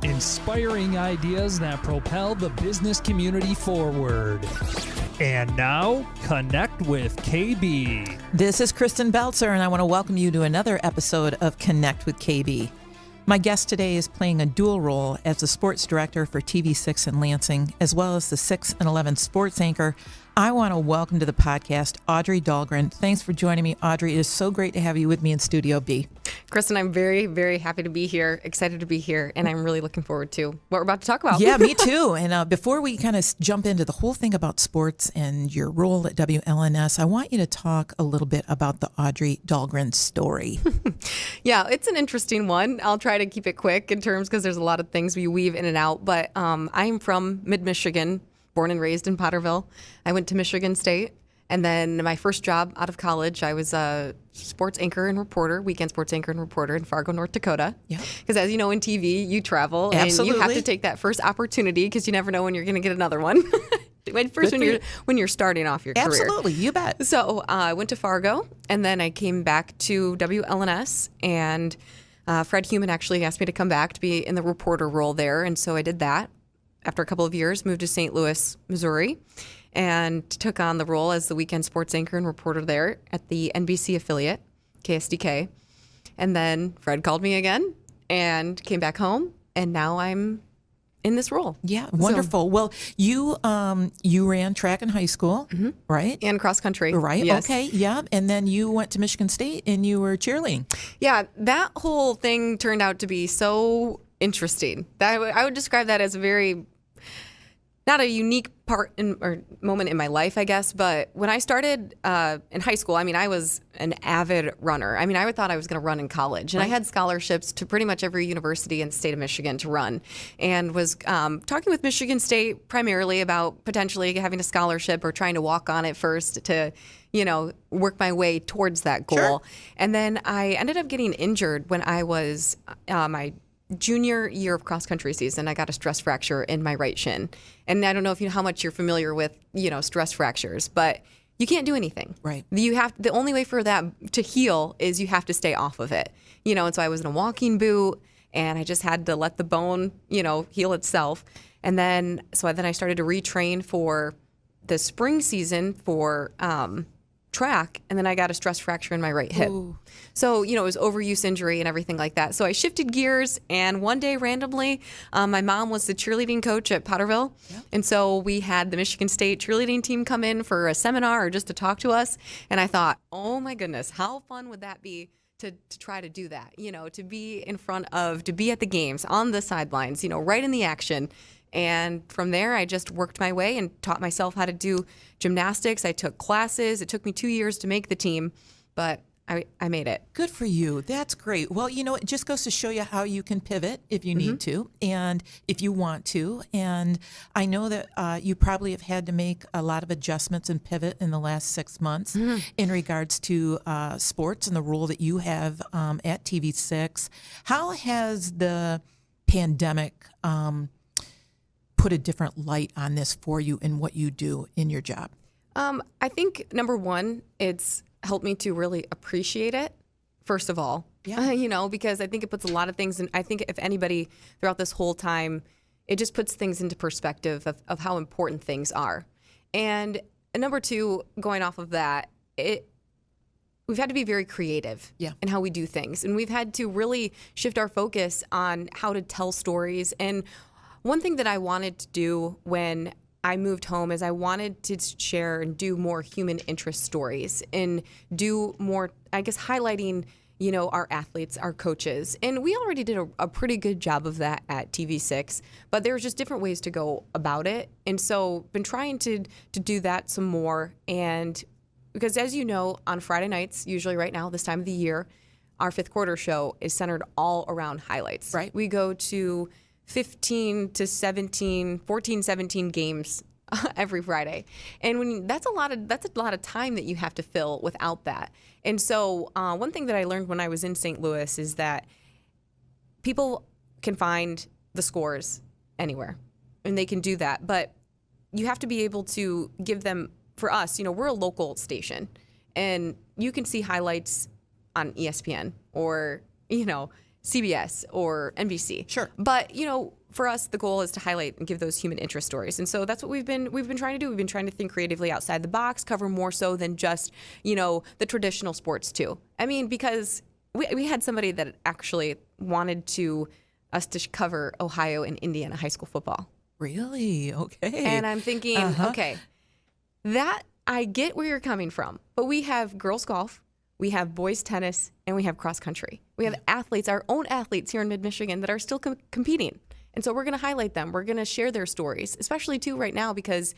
Inspiring ideas that propel the business community forward. And now, Connect with KB. This is Kristin Beltzer, and I want to welcome you to another episode of Connect with KB. My guest today is playing a dual role as the sports director for TV6 in Lansing, as well as the 6 and 11 sports anchor. I want to welcome to the podcast Audrey Dahlgren. Thanks for joining me, Audrey. It is so great to have you with me in Studio B. Kristin, I'm very, very happy to be here, excited to be here, and I'm really looking forward to what we're about to talk about. Yeah, me too. And before we kind of jump into the whole thing about sports and your role at WLNS, I want you to talk a little bit about the Audrey Dahlgren story. Yeah, it's an interesting one. I'll try to keep it quick in terms because there's a lot of things we weave in and out, but I'm from mid-Michigan, born and raised in Potterville. I went to Michigan State. And then my first job out of college, I was a sports anchor and reporter, weekend sports anchor and reporter in Fargo, North Dakota. Yeah. Because as you know, in TV, you travel. Absolutely. And you have to take that first opportunity because you never know when you're going to get another one. When you're starting off your career. Absolutely, you bet. So I went to Fargo, and then I came back to WLNS, and Fred Heumann actually asked me to come back to be in the reporter role there, and so I did that. After a couple of years, moved to St. Louis, Missouri, and took on the role as the weekend sports anchor and reporter there at the NBC affiliate, KSDK. And then Fred called me again and came back home, and now I'm in this role. Yeah, wonderful. So, well, you ran track in high school, right? And cross country. Right, yes. Okay, yeah. And then you went to Michigan State and you were cheerleading. Yeah, that whole thing turned out to be so interesting. I would describe that as a very... not a unique part or moment in my life, I guess, but when I started in high school, I mean, I was an avid runner. I mean, I thought I was going to run in college, and I had scholarships to pretty much every university in the state of Michigan to run, and was talking with Michigan State primarily about potentially having a scholarship or trying to walk on it first to, work my way towards that goal. Sure. And then I ended up getting injured when I was my junior year of cross-country season. I got a stress fracture in my right shin. And I don't know how much you're familiar with, stress fractures, but you can't do anything. Right. The only way for that to heal is you have to stay off of it. And so I was in a walking boot, and I just had to let the bone, heal itself. And then I started to retrain for the spring season for track, and then I got a stress fracture in my right hip. Ooh. So, it was overuse injury and everything like that. So I shifted gears, and one day randomly, my mom was the cheerleading coach at Potterville. Yeah. And so we had the Michigan State cheerleading team come in for a seminar or just to talk to us. And I thought, oh my goodness, how fun would that be to try to do that, to be to be at the games, on the sidelines, right in the action. And from there, I just worked my way and taught myself how to do gymnastics. I took classes. It took me 2 years to make the team, but I made it. Good for you. That's great. Well, it just goes to show you how you can pivot if you need to and if you want to. And I know that you probably have had to make a lot of adjustments and pivot in the last 6 months in regards to sports and the role that you have at TV6. How has the pandemic put a different light on this for you in what you do in your job? I think, number one, it's helped me to really appreciate it, first of all. Yeah. Because I think it puts a lot of things in. I think if anybody throughout this whole time, it just puts things into perspective of how important things are. And number two, going off of that, we've had to be very creative in how we do things. And we've had to really shift our focus on how to tell stories. And one thing that I wanted to do when I moved home is I wanted to share and do more human interest stories and do more, I guess, highlighting, our athletes, our coaches. And we already did a pretty good job of that at TV6, but there's just different ways to go about it. And so been trying to do that some more. And because as you know, on Friday nights, usually right now, this time of the year, our fifth quarter show is centered all around highlights. Right. We go to 14, 17 games every Friday. And that's a lot of time that you have to fill without that. And so one thing that I learned when I was in St. Louis is that people can find the scores anywhere, and they can do that. But you have to be able to give them, for us, we're a local station, and you can see highlights on ESPN or, CBS or NBC. Sure. But, for us, the goal is to highlight and give those human interest stories. And so that's what we've been trying to do. We've been trying to think creatively outside the box, cover more so than just, the traditional sports too. I mean, because we had somebody that actually wanted us to cover Ohio and Indiana high school football. Really? Okay. And I'm thinking, okay, that I get where you're coming from, but we have girls golf, we have boys tennis, and we have cross country. We have athletes, our own athletes here in Mid-Michigan that are still competing. And so we're going to highlight them. We're going to share their stories, especially too right now because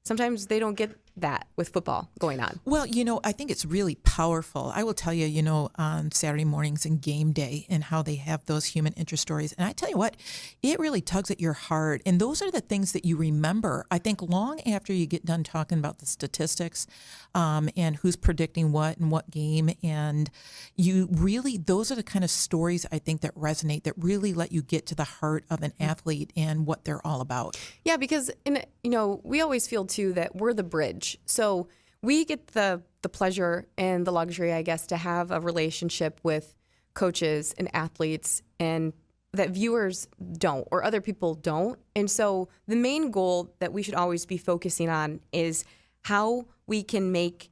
sometimes they don't get that with football going on. Well, I think it's really powerful. I will tell you, on Saturday mornings and game day and how they have those human interest stories. And I tell you what, it really tugs at your heart. And those are the things that you remember, I think, long after you get done talking about the statistics and who's predicting what and what game. And those are the kind of stories I think that resonate, that really let you get to the heart of an athlete and what they're all about. Yeah, because, we always feel too that we're the bridge. So we get the pleasure and the luxury, I guess, to have a relationship with coaches and athletes and that viewers don't or other people don't. And so the main goal that we should always be focusing on is how we can make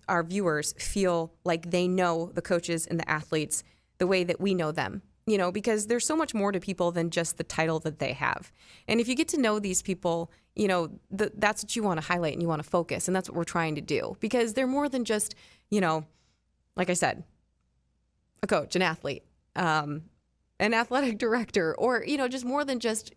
our viewers feel like they know the coaches and the athletes the way that we know them. Because there's so much more to people than just the title that they have. And if you get to know these people, that's what you want to highlight and you want to focus. And that's what we're trying to do because they're more than just, like I said, a coach, an athlete, an athletic director, or, just more than just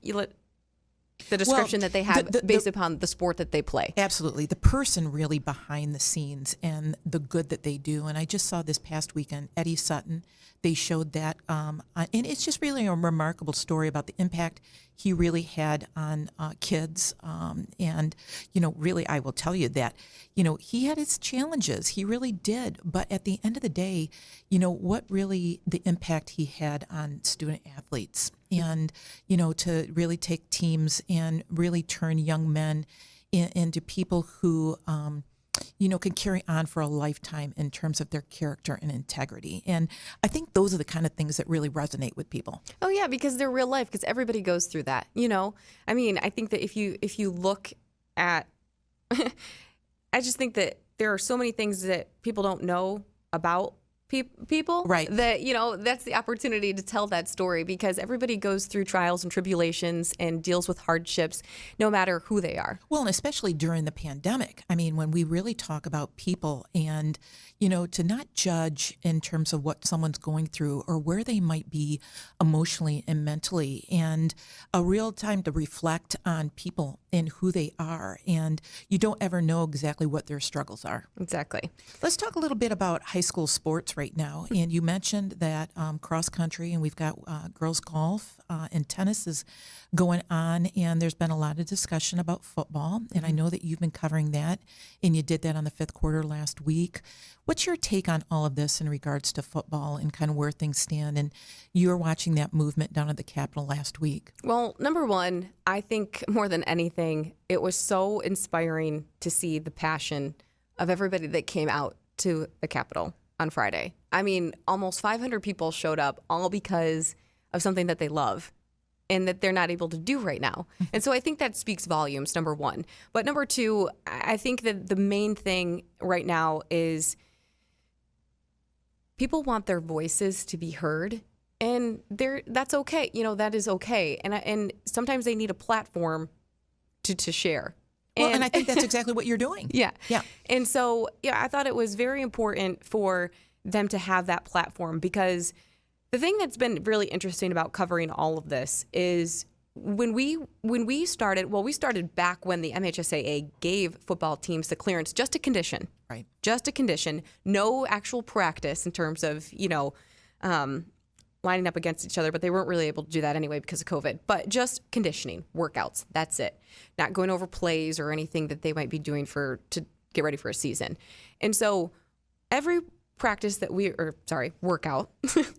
the description that they have based upon the sport that they play. Absolutely. The person really behind the scenes and the good that they do. And I just saw this past weekend, Eddie Sutton, they showed that. And it's just really a remarkable story about the impact he really had on kids. And, really, I will tell you that, he had his challenges. He really did. But at the end of the day, what really the impact he had on student athletes and, to really take teams and really turn young men into people who, can carry on for a lifetime in terms of their character and integrity. And I think those are the kind of things that really resonate with people. Oh, yeah, because they're real life, because everybody goes through that, I mean, I think that if you look at, I just think that there are so many things that people don't know about people, right? That, that's the opportunity to tell that story because everybody goes through trials and tribulations and deals with hardships no matter who they are. Well, and especially during the pandemic. I mean, when we really talk about people and, to not judge in terms of what someone's going through or where they might be emotionally and mentally, and a real time to reflect on people and who they are. And you don't ever know exactly what their struggles are. Exactly. Let's talk a little bit about high school sports right now. And you mentioned that cross country, and we've got girls golf and tennis is going on, and there's been a lot of discussion about football. And I know that you've been covering that, and you did that on the fifth quarter last week. What's your take on all of this in regards to football and kind of where things stand? And you were watching that movement down at the Capitol last week. Well, number one, I think more than anything, it was so inspiring to see the passion of everybody that came out to the Capitol on Friday. I mean, almost 500 people showed up all because of something that they love and that they're not able to do right now. And so I think that speaks volumes, number one. But number two, I think that the main thing right now is people want their voices to be heard, and that's okay. That is okay. And sometimes they need a platform to share. Well, and I think that's exactly what you're doing. Yeah. Yeah. And so, I thought it was very important for them to have that platform because the thing that's been really interesting about covering all of this is when we started, we started back when the MHSAA gave football teams the clearance just to condition. Right. Just to condition. No actual practice in terms of, lining up against each other, but they weren't really able to do that anyway because of COVID. But just conditioning, workouts, that's it. Not going over plays or anything that they might be doing to get ready for a season. And so every practice that workout,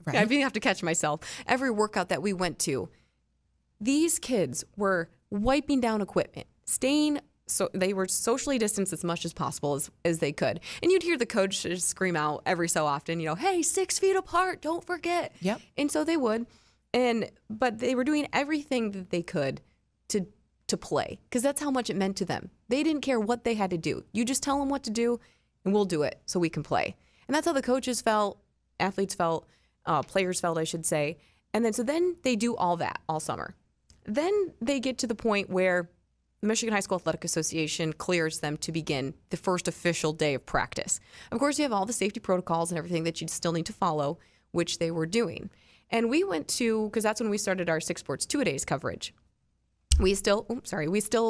right. I have to catch myself, every workout that we went to, these kids were wiping down equipment, staying they were socially distanced as much as possible as they could. And you'd hear the coach just scream out every so often, hey, 6 feet apart, don't forget. Yep. And so they would. But they were doing everything that they could to play, because that's how much it meant to them. They didn't care what they had to do. You just tell them what to do and we'll do it so we can play. And that's how the coaches felt, athletes felt, players felt, I should say. And then they do all that all summer. Then they get to the point where the Michigan High School Athletic Association clears them to begin the first official day of practice. Of course, you have all the safety protocols and everything that you still need to follow, which they were doing. And we went to, because that's when we started our 6 Sports 2-a-days coverage. We still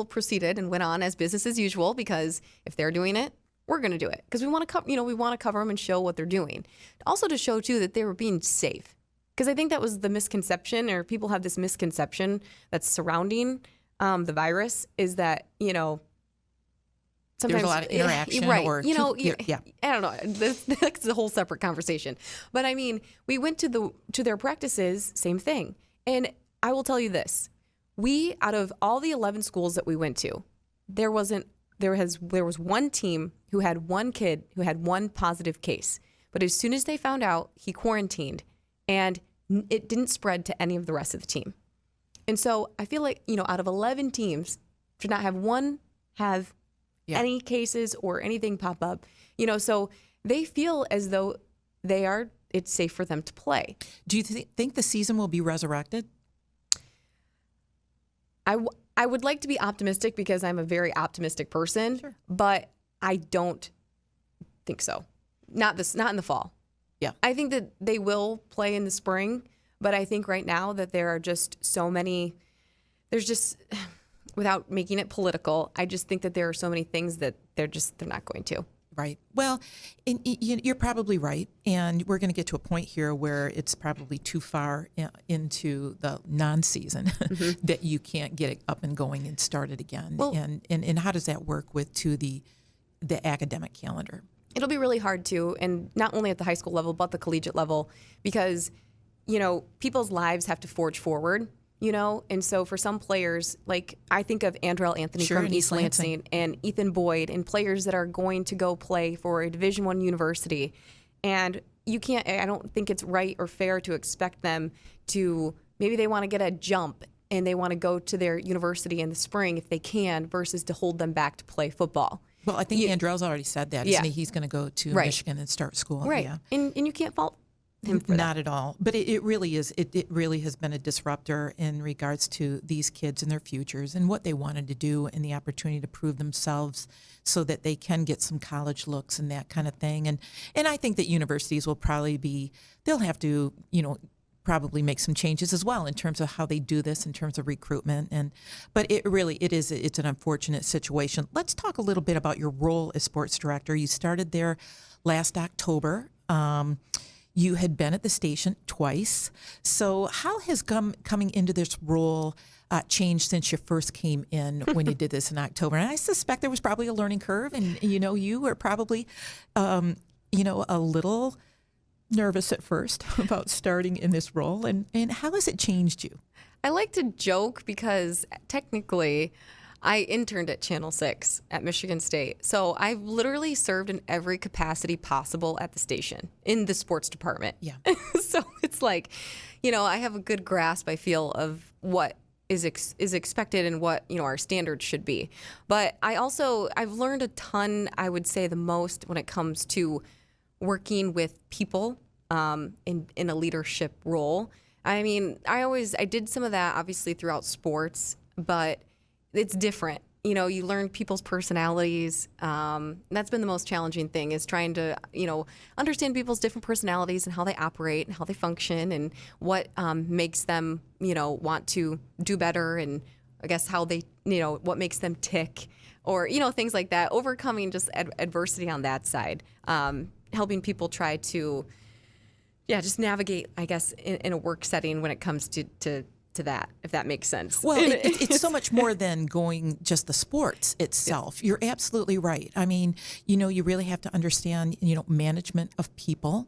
proceeded and went on as business as usual, because if they're doing it, we're going to do it, because we want to cover them and show what they're doing. Also to show too that they were being safe, because I think that was the misconception, or people have this misconception that's surrounding the virus, is that sometimes there's a lot of interaction, right? Or I don't know. That's a whole separate conversation. But I mean, we went to their practices, same thing, and I will tell you this. Out of all the 11 schools that we went to, there was one team who had one kid who had one positive case. But as soon as they found out, he quarantined, and it didn't spread to any of the rest of the team. And so I feel like, out of 11 teams, to not have one have any cases or anything pop up, so they feel as though it's safe for them to play. Do you think the season will be resurrected? I would like to be optimistic, because I'm a very optimistic person, Sure. But I don't think so. Not in the fall. Yeah. I think that they will play in the spring, but I think right now that there are just so many, without making it political, I just think that there are so many things that they're not going to. Right. Well, you're probably right. And we're going to get to a point here where it's probably too far into the non-season that you can't get it up and going and start it again. Well, and how does that work with the academic calendar? It'll be really hard to, and not only at the high school level, but the collegiate level, because, people's lives have to forge forward. And so for some players, like I think of Andrell Anthony from East Lansing and Ethan Boyd, and players that are going to go play for a Division I university. And I don't think it's right or fair to expect them to, maybe they want to get a jump and they want to go to their university in the spring if they can, versus to hold them back to play football. Well, I think Andrell's already said that, isn't he? He's going to go to Michigan and start school. Right. Yeah. And you can't fault him for Not that. at all. But it really is. It really has been a disruptor in regards to these kids and their futures and what they wanted to do and the opportunity to prove themselves so that they can get some college looks and that kind of thing. And I think that universities will they'll have to, probably make some changes as well in terms of how they do this in terms of recruitment. But it's an unfortunate situation. Let's talk a little bit about your role as sports director. You started there last October. You had been at the station twice. So how has coming into this role changed since you first came in when you did this in October? And I suspect there was probably a learning curve, and you were probably a little nervous at first about starting in this role. And how has it changed you? I like to joke, because technically I interned at Channel 6 at Michigan State. So I've literally served in every capacity possible at the station in the sports department. Yeah. So it's like, I have a good grasp, I feel, of what is expected and what, our standards should be. But I've learned a ton, I would say the most, when it comes to working with people in a leadership role. I mean, I did some of that obviously throughout sports, but it's different. You learn people's personalities. That's been the most challenging thing, is trying to, understand people's different personalities and how they operate and how they function and what makes them, want to do better, and I guess how they, what makes them tick, or, things like that. Overcoming just adversity on that side, helping people try to, just navigate, I guess, in a work setting when it comes to to that, if that makes sense. Well, it's so much more than going just the sports itself. You're absolutely right. I mean, you really have to understand, management of people.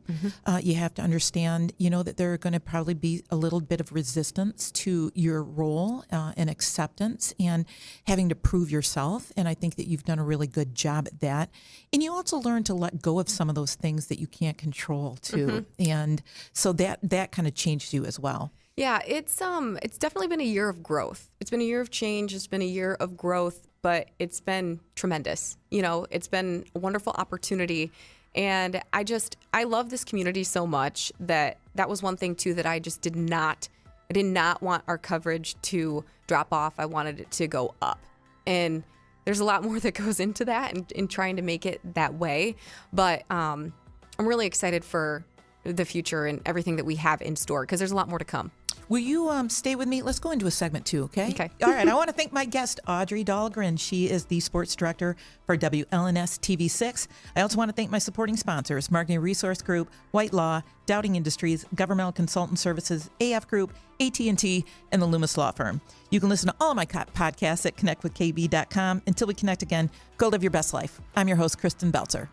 You have to understand, that there are going to probably be a little bit of resistance to your role and acceptance and having to prove yourself. And I think that you've done a really good job at that. And you also learn to let go of some of those things that you can't control too. And so that kind of changed you as well. Yeah, it's definitely been a year of growth. It's been a year of change. It's been a year of growth, but it's been tremendous. It's been a wonderful opportunity. And I love this community so much that was one thing too that I did not want our coverage to drop off. I wanted it to go up. And there's a lot more that goes into that and in trying to make it that way. But I'm really excited for the future and everything that we have in store because there's a lot more to come. Will you stay with me? Let's go into a segment 2, okay? Okay. All right. I want to thank my guest, Audrey Dahlgren. She is the sports director for WLNS TV6. I also want to thank my supporting sponsors, Marketing Resource Group, White Law, Dowding Industries, Governmental Consultant Services, AF Group, AT&T, and the Loomis Law Firm. You can listen to all of my podcasts at connectwithkb.com. Until we connect again, go live your best life. I'm your host, Kristin Beltzer.